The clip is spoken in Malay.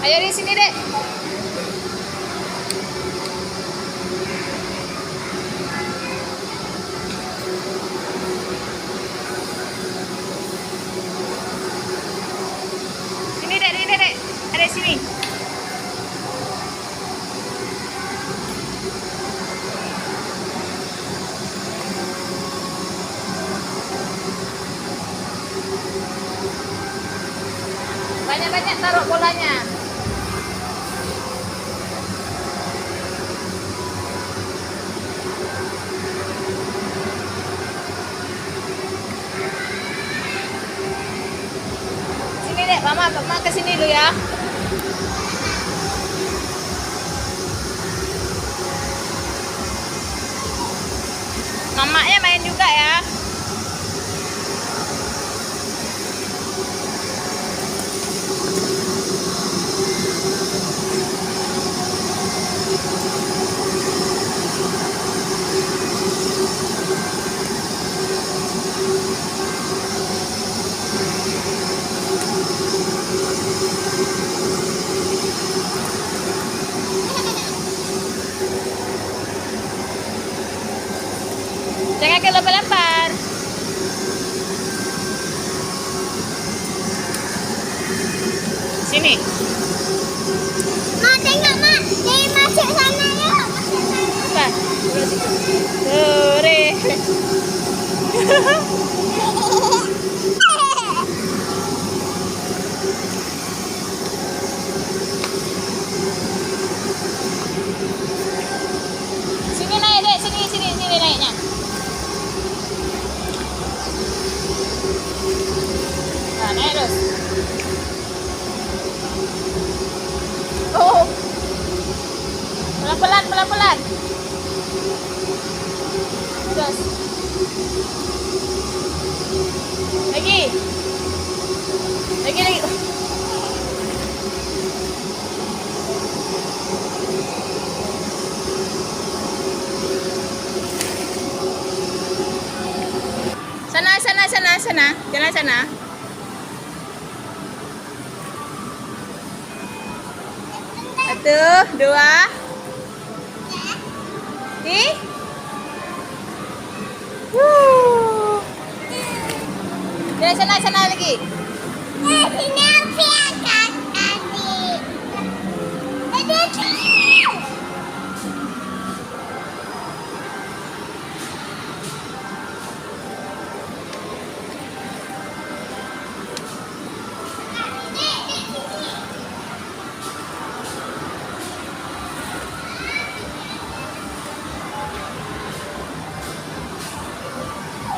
Ayo di sini, Dek. Sini, Dek, Dek. Ada sini. Banyak-banyak taruh bolanya. Sini, Dek. Mama ke sini dulu ya. Mamanya main juga ya. Jangan kelempar-lempar. Sini. Mak tengok mak, dia masuk sana ya. Apa? Sore. Sini naik, Dek. Sini naiknya. Nah, naik terus. Oh. Pelan-pelan. Terus. Lagi. Sana. Jalan sana. Satu, dua. Ni. Jalan sana lagi. Sini